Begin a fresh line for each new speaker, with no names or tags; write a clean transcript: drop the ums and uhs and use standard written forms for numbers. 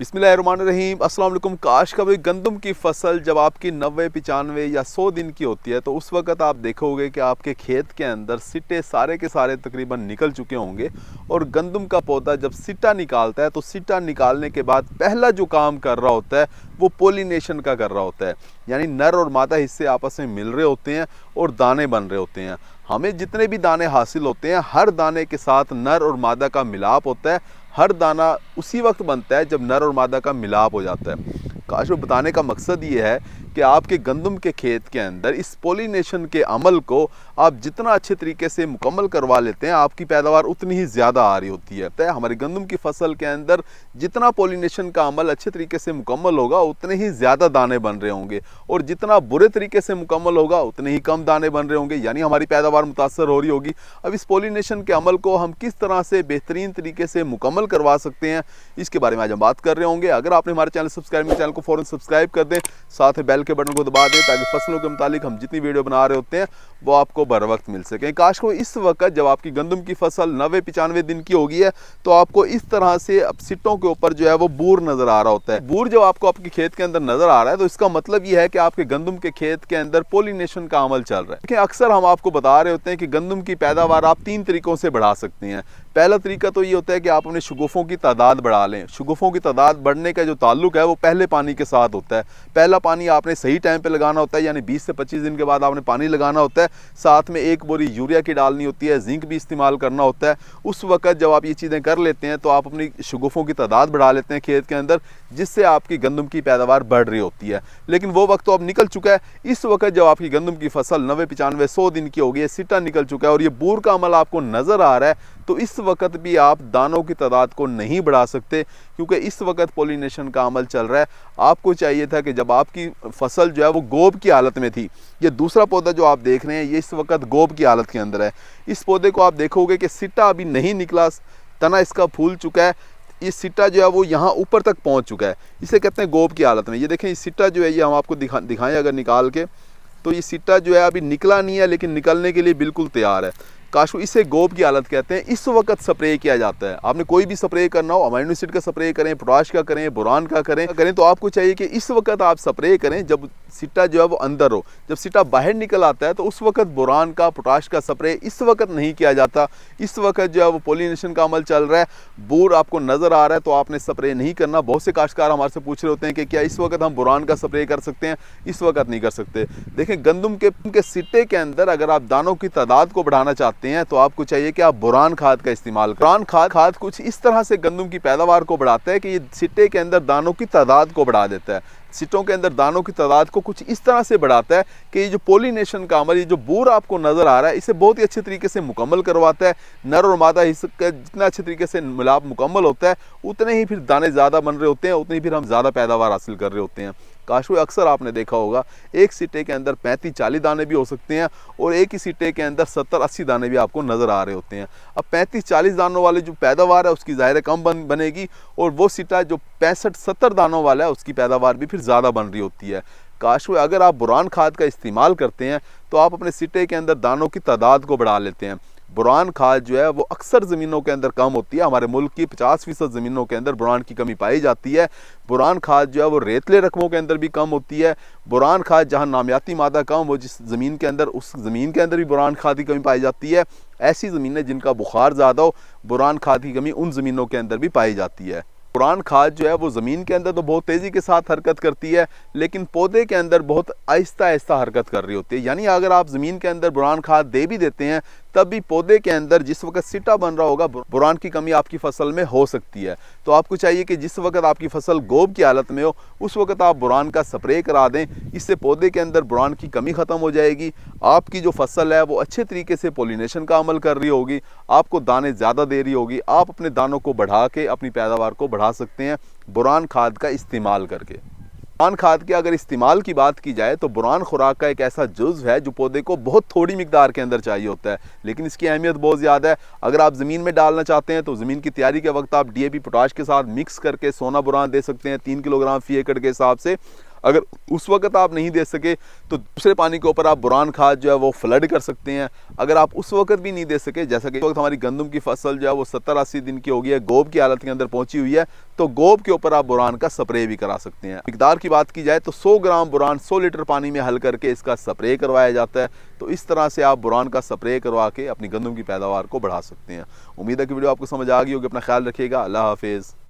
बिस्मिल्लाहिर्रहमानिर्रहीम। अस्सलाम वालेकुम। काश कभी गंदम की फसल जब आपकी 90, 95 या 100 दिन की होती है तो उस वक्त आप देखोगे कि आपके खेत के अंदर सिट्टे सारे के सारे तकरीबन निकल चुके होंगे। और गंदम का पौधा जब सिट्टा निकालता है तो सिट्टा निकालने के बाद पहला जो काम कर रहा होता है वो पोलिनेशन का कर रहा होता है, यानी नर और मादा हिस्से आपस में मिल रहे होते हैं और दाने बन रहे होते हैं। हमें जितने भी दाने हासिल होते हैं हर दाने के साथ नर और मादा का मिलाप होता है। हर दाना उसी वक्त बनता है जब नर और मादा का मिलाप हो जाता है। काश वो बताने का मकसद ये है कि आपके गंदम के खेत के अंदर इस पोलिनेशन के अमल को आप जितना अच्छे तरीके से मुकम्मल करवा लेते हैं आपकी पैदावार उतनी ही ज़्यादा आ रही होती है। तो हमारी गंदम की फसल के अंदर जितना पोलिनेशन का अमल अच्छे तरीके से मुकम्मल होगा उतने ही ज़्यादा दाने बन रहे होंगे, और जितना बुरे तरीके से मुकम्मल होगा उतने ही कम दाने बन रहे होंगे, यानी हमारी पैदावार मुतासर हो रही होगी। अब इस पोलिनेशन के अमल को हम किस तरह से बेहतरीन तरीके से मुकम्मल करवा सकते हैं इसके बारे में आज हम बात कर रहे होंगे। अगर आपने हमारे चैनल को फ़ौरन सब्सक्राइब कर दें, साथ में बेल के बटन को दबा दें ताकि फसलों के मुतालिक हम जितनी वीडियो बना रहे होते हैं वो आपको बर वक्त मिल सके। काश को इस वक्त जब आपकी गंदम की फसल 90, 95 दिन की होगी है तो आपको इस तरह से अब सिट्टों के ऊपर जो है वो बूर नजर आ रहा होता है। बूर जब आपको आपके खेत के अंदर नजर आ रहा है तो इसका मतलब ये है कि आपके गंदम के खेत के अंदर पोलिनेशन का अमल चल रहा है। देखिए अक्सर हम आपको बता रहे होते हैं कि गंदम की पैदावार आप 3 तरीकों से बढ़ा सकते हैं। पहला तरीका तो ये होता है कि आप अपने शगुफ़ों की तादाद बढ़ा लें। शगुफ़ों की तादाद बढ़ने का जो ताल्लुक है वो पहले पानी के साथ होता है। पहला पानी आपने सही टाइम पे लगाना होता है, यानी 20 से 25 दिन के बाद आपने पानी लगाना होता है। साथ में 1 बोरी यूरिया की डालनी होती है, जिंक भी इस्तेमाल करना होता है। उस वक्त जब आप ये चीज़ें कर लेते हैं तो आप अपनी शगुफ़ों की तादाद बढ़ा लेते हैं खेत के अंदर, जिससे आपकी गंदम की पैदावार बढ़ रही होती है। लेकिन वो वक्त तो अब निकल चुका है। इस वक्त जब आपकी गंदम की फसल 90, 95, 100 दिन की होगी है, सिट्टा निकल चुका है और ये बूर का अमल आपको नज़र आ रहा है, तो इस वक्त भी आप दानों की तादाद को नहीं बढ़ा सकते, क्योंकि इस वक्त पोलिनेशन का अमल चल रहा है। आपको चाहिए था कि जब आपकी फसल जो है वो गोब की हालत में थी, ये दूसरा पौधा जो आप देख रहे हैं ये इस वक्त गोब की हालत के अंदर है। इस पौधे को आप देखोगे कि सिट्टा अभी नहीं निकला, तना इसका फूल चुका है, ये सिट्टा जो है वो यहाँ ऊपर तक पहुँच चुका है। इसे कहते हैं गोब की हालत में। ये देखें, ये सिट्टा जो है ये हम आपको दिखाएं अगर निकाल के, तो ये सिट्टा जो है अभी निकला नहीं है लेकिन निकलने के लिए बिल्कुल तैयार है। काशू इसे गोब की हालत कहते हैं। इस वक्त स्प्रे किया जाता है। आपने कोई भी स्प्रे करना हो, अमाइनो एसिड का स्प्रे करें, पोटाश का करें, बोरान का करें तो आपको चाहिए कि इस वक्त आप स्प्रे करें जब सिट्टा जो है वो अंदर हो। जब सिट्टा बाहर निकल आता है तो उस वक्त बोरान का, पोटाश का स्प्रे इस वक्त नहीं किया जाता। इस वक्त जो है वो पोलिनेशन का अमल चल रहा है, बूर आपको नज़र आ रहा है तो आपने स्प्रे नहीं करना। बहुत से काश्तकार हमारे से पूछ रहे होते हैं कि क्या इस वक्त हम बोरान का स्प्रे कर सकते हैं? इस वक्त नहीं कर सकते। देखें, गंदम के सिट्टे के अंदर अगर आप दानों की तादाद को बढ़ाना चाहते हैं तो आपको चाहिए कि आप बोरान खाद का इस्तेमाल करें। बोरान खाद कुछ इस तरह से गंदम की पैदावार को बढ़ाता है कि ये सिट्टे के अंदर दानों की तादाद को बढ़ा देता है। सिट्टों के अंदर दानों की तादाद को कुछ इस तरह से बढ़ाता है कि ये जो पोलिनेशन का अमल, ये जो बूर आपको नज़र आ रहा है, इसे बहुत ही अच्छे तरीके से मुकम्मल करवाता है। नर और मादा हिस्से का जितना अच्छे तरीके से मिलाप मुकम्मल होता है उतने ही फिर दाने ज़्यादा बन रहे होते हैं, उतनी फिर हम ज़्यादा पैदावार हासिल कर रहे होते हैं। काशू अक्सर आपने देखा होगा एक सिट्टे के अंदर 35-40 दाने भी हो सकते हैं और एक ही सिट्टे के अंदर 70-80 दाने भी आपको नज़र आ रहे होते हैं। अब 35-40 दानों वाले जो पैदावार है उसकी ज़ाहिर कम बनेगी, और वो सिट्टा जो 65-70 दानों वाला है उसकी पैदावार भी फिर ज़्यादा बन रही होती है। काशू अगर आप बोरान खाद का इस्तेमाल करते हैं तो आप अपने सिट्टे के अंदर दानों की तादाद को बढ़ा लेते हैं। बोरान खाद जो है वो अक्सर ज़मीनों के अंदर कम होती है। हमारे मुल्क की 50% ज़मीनों के अंदर बोरान की कमी पाई जाती है। बोरान खाद जो है वो रेतले रकबों के अंदर भी कम होती है। बोरान खाद जहाँ नामियाती मादा कम हो जिस ज़मीन के अंदर, उस ज़मीन के अंदर भी बोरान खाद की कमी पाई जाती है। ऐसी ज़मीनें जिनका बुखार ज़्यादा हो, बोरान खाद की कमी उन ज़मीनों के अंदर भी पाई जाती है। बोरान खाद जो है वो ज़मीन के अंदर तो बहुत तेज़ी के साथ हरकत करती है लेकिन पौधे के अंदर बहुत आहिस्ता आहिस्ता हरकत कर रही होती है। यानी अगर आप ज़मीन के अंदर बोरान खाद दे भी देते हैं तब भी पौधे के अंदर जिस वक्त सिट्टा बन रहा होगा बोरान की कमी आपकी फसल में हो सकती है। तो आपको चाहिए कि जिस वक्त आपकी फसल गोब की हालत में हो उस वक्त आप बोरान का स्प्रे करा दें। इससे पौधे के अंदर बोरान की कमी ख़त्म हो जाएगी। आपकी जो फसल है वो अच्छे तरीके से पोलिनेशन का अमल कर रही होगी, आपको दाने ज़्यादा दे रही होगी। आप अपने दानों को बढ़ा के अपनी पैदावार को बढ़ा सकते हैं बोरान खाद का इस्तेमाल करके। बोरान खाद के अगर इस्तेमाल की बात की जाए तो बोरान खुराक का एक ऐसा जुज़्व है जो पौधे को बहुत थोड़ी मिकदार के अंदर चाहिए होता है, लेकिन इसकी अहमियत बहुत ज़्यादा है। अगर आप ज़मीन में डालना चाहते हैं तो ज़मीन की तैयारी के वक्त आप DAP पोटाश के साथ मिक्स करके सोना बोरान दे सकते हैं 3 किलोग्राम फी एकड़ के हिसाब से। अगर उस वक्त आप नहीं दे सके तो दूसरे पानी के ऊपर आप बोरान खाद जो है वो फ्लड कर सकते हैं। अगर आप उस वक्त भी नहीं दे सके, जैसा कि इस वक्त हमारी गंदम की फसल जो है वो 70-80 दिन की हो गई है, गोब की हालत के अंदर पहुंची हुई है, तो गोब के ऊपर आप बोरान का स्प्रे भी करा सकते हैं। मिकदार की बात की जाए तो 100 ग्राम बोरान 100 लीटर पानी में हल करके इसका स्प्रे करवाया जाता है। तो इस तरह से आप बोरान का स्प्रे करवा के अपनी गंदम की पैदावार को बढ़ा सकते हैं। उम्मीद है कि वीडियो आपको समझ आ गई होगी। अपना ख्याल रखिएगा। अल्लाह हाफिज़।